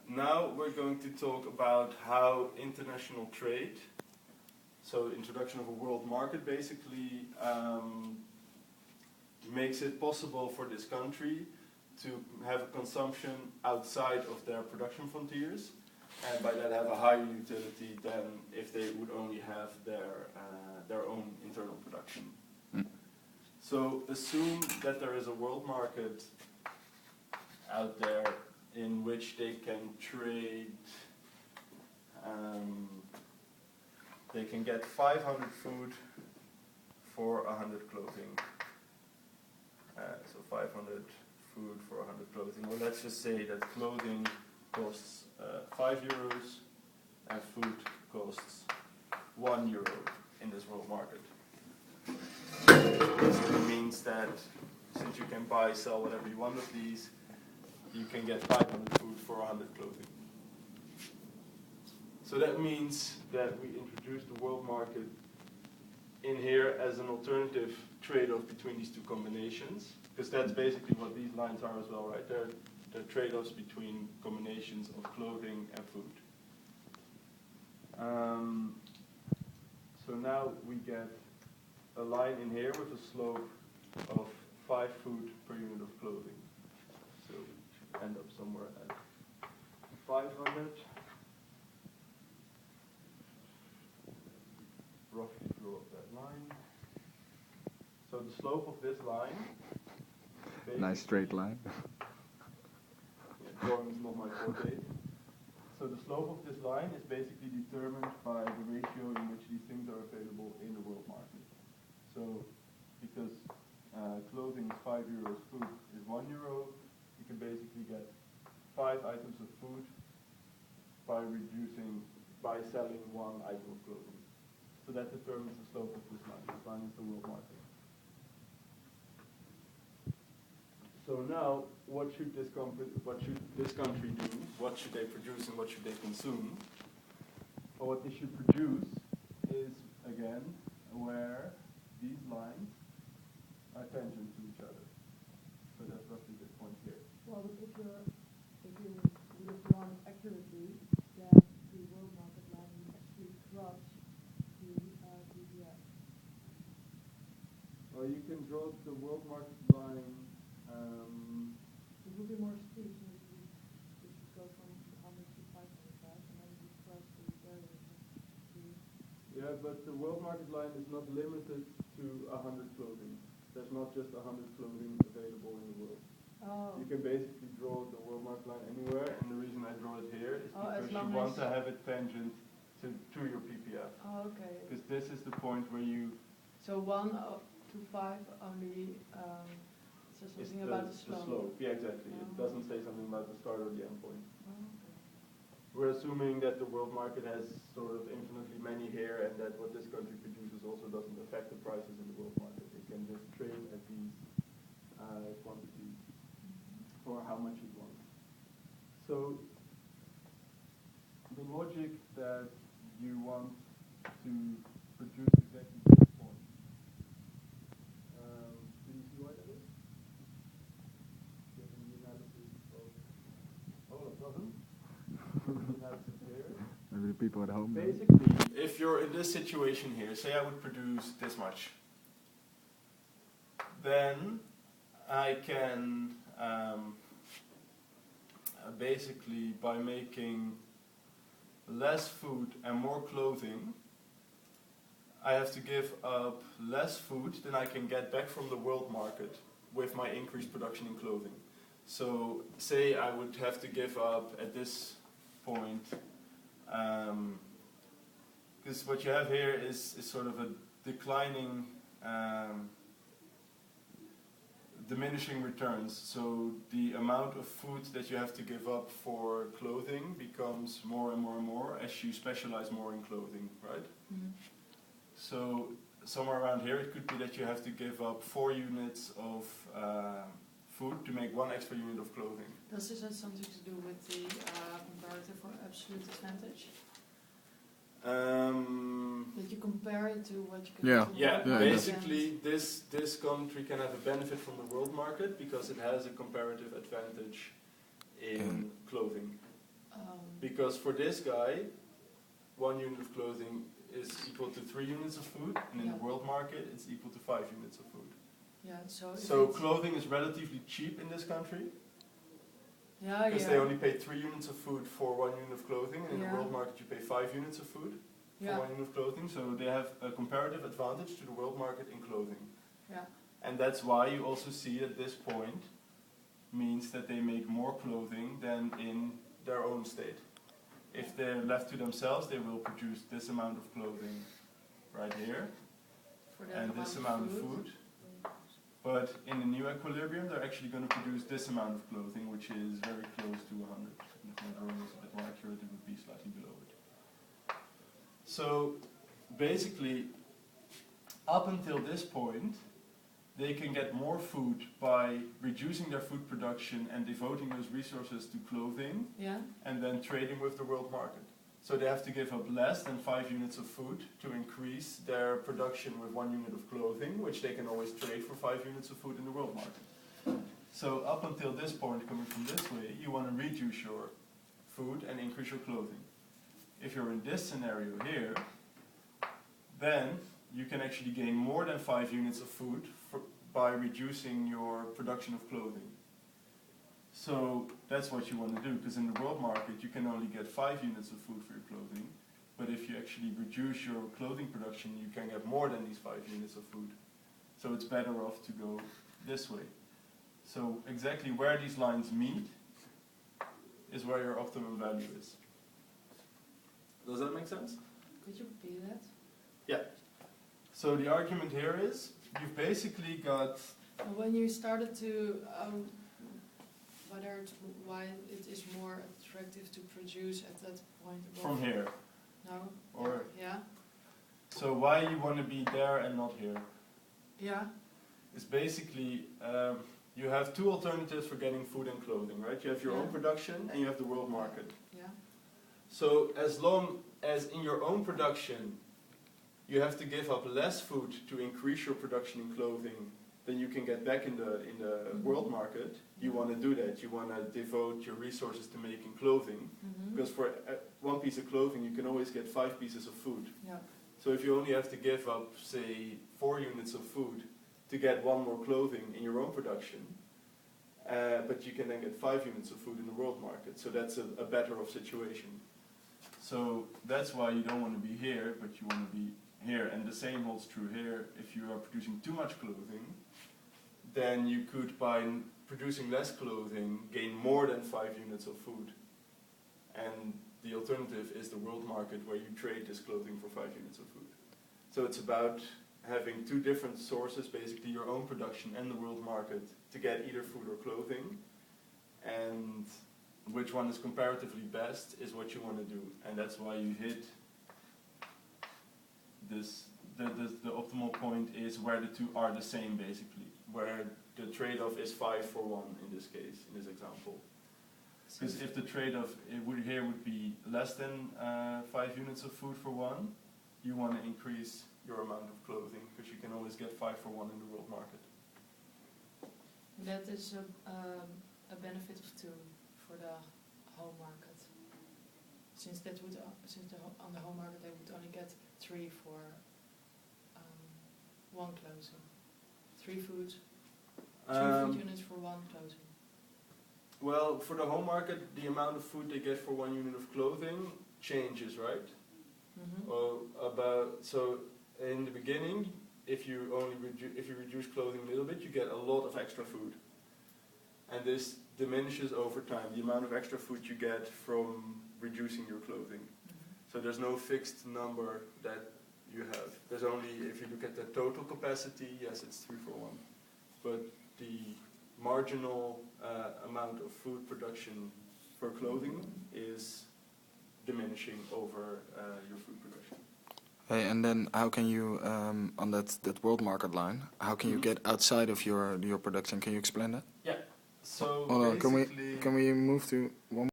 now we're going to talk about how international trade, so introduction of a world market basically, makes it possible for this country to have a consumption outside of their production frontiers, and by that have a higher utility than if they would only have their own internal production. So assume that there is a world market out there in which they can trade, they can get 500 food for 100 clothing. So 500 food for 100 clothing. Well, let's just say that clothing costs 5 euros and food costs 1 euro in this world market. Basically means that since you can buy, sell whatever you want of these, you can get 500 food for 100 clothing. So that means that we introduce the world market in here as an alternative trade-off between these two combinations, because that's basically what these lines are as well, right? They're trade-offs between combinations of clothing and food. So now we get a line in here with a slope of 5 food per unit of clothing. So we should end up somewhere at 500. Roughly draw up that line. So the slope of this line. Nice straight line. Drawing is not my forte. So the slope of this line is basically determined by the ratio in which these things are available in the world market. So because clothing is 5 euros, food is 1 euro, you can basically get 5 items of food by selling 1 item of clothing. So that determines the slope of this line. This line is the world market. So now, what should this country do? What should they produce and what should they consume? Well, what they should produce is, again, where these lines are tangent to each other. So that's roughly this point here. Well, but if you would have drawn it accurately, then the world market line would actually cross the BPF. Well, you can draw the world market line. It would be more steep, so it would go from 100 to 500, right? And then you would cross the barrier. Yeah, but the world market line is not limited to 100 clothing. There's not just 100 clothing available in the world. Oh. You can basically draw the world market line anywhere, and the reason I draw it here is because you want to have it tangent to your PPF. Oh, okay. Because this is the point where you... So 1 to 5 only says something about the slope. Yeah, exactly. It doesn't say something about the start or the end point. Oh, okay. We're assuming that the world market has sort of infinitely many here, and that what this country produces also doesn't affect the prices in the world market. It can just trade at these quantities for how much it wants. So the logic that you want to produce exactly this point. Do you see why that is? Given the analysis of... Oh, no problem. Maybe the people at home. Basically, if you're in this situation here, say I would produce this much, then I can basically, by making less food and more clothing, I have to give up less food than I can get back from the world market with my increased production in clothing. So say I would have to give up at this point, because what you have here is sort of a declining, diminishing returns. So the amount of food that you have to give up for clothing becomes more and more and more as you specialize more in clothing, right? Mm-hmm. So somewhere around here it could be that you have to give up 4 units of food to make 1 extra unit of clothing. Does this have something to do with the comparative or absolute advantage? That you compare it to what you can do. Yeah, basically this country can have a benefit from the world market because it has a comparative advantage in clothing. Because for this guy, 1 unit of clothing is equal to 3 units of food, and in Yeah. the world market, it's equal to 5 units of food. Yeah, so if So it's- clothing is relatively cheap in this country, yeah, because yeah. they only pay 3 units of food for 1 unit of clothing, and in Yeah. the world market you pay 5 units of food for Yeah. 1 unit of clothing, so they have a comparative advantage to the world market in clothing. Yeah. And that's why you also see at this point means that they make more clothing than in their own state. If they're left to themselves, they will produce this amount of clothing right here, For that and this amount of food. But in the new equilibrium, they're actually going to produce this amount of clothing, which is very close to 100. And if my drawing is a bit more accurate, it would be slightly below it. So basically, up until this point, they can get more food by reducing their food production and devoting those resources to clothing, Yeah. and then trading with the world market. So they have to give up less than 5 units of food to increase their production with 1 unit of clothing, which they can always trade for 5 units of food in the world market. So up until this point, coming from this way, you want to reduce your food and increase your clothing. If you're in this scenario here, then you can actually gain more than 5 units of food by reducing your production of clothing. So that's what you want to do, because in the world market you can only get 5 units of food for your clothing, but if you actually reduce your clothing production, you can get more than these 5 units of food. So it's better off to go this way. So exactly where these lines meet is where your optimum value is. Does that make sense? Could you repeat that? Yeah. So the argument here is, you've basically got... When you started to, why it is more attractive to produce at that point above? From here. No? Or- Yeah? So why you want to be there and not here? Yeah? Is basically, you have 2 alternatives for getting food and clothing, right? You have your own Yeah. production and you have the world market. Yeah? So as long as in your own production you have to give up less food to increase your production in clothing than you can get back in the Mhm. world market, you want to do that. You want to devote your resources to making clothing, Mm-hmm. because for 1 piece of clothing you can always get 5 pieces of food. Yeah. So if you only have to give up, say, 4 units of food to get 1 more clothing in your own production, but you can then get 5 units of food in the world market, so that's a better off situation. So that's why you don't want to be here, but you want to be here, and the same holds true here. If you are producing too much clothing, then you could, by producing less clothing, gain more than 5 units of food. And the alternative is the world market, where you trade this clothing for 5 units of food. So it's about having 2 different sources, basically your own production and the world market, to get either food or clothing. And which one is comparatively best is what you want to do. And that's why you hit this, the optimal point is where the 2 are the same, basically. Where the trade-off is 5 for 1 in this case, in this example. Because if the trade-off here would be less than 5 units of food for 1, you want to increase your amount of clothing, because you can always get 5 for 1 in the world market. That is a benefit of 2 for the home market. Since that would, on the home market they would only get 3 for 1 clothing. 3 food, 3 food units for 1 clothing. Well, for the home market, the amount of food they get for 1 unit of clothing changes, right? Mm-hmm. So in the beginning, if you reduce clothing a little bit, you get a lot of extra food, and this diminishes over time. The amount of extra food you get from reducing your clothing. Mm-hmm. So there's no fixed number that you have. There's only, if you look at the total capacity, yes, it's 3 for 1, but the marginal amount of food production for clothing is diminishing over your food production. Hey, and then how can you, on that world market line, how can you get outside of your production? Can you explain that? Yeah. So Hold on, basically, can we move to one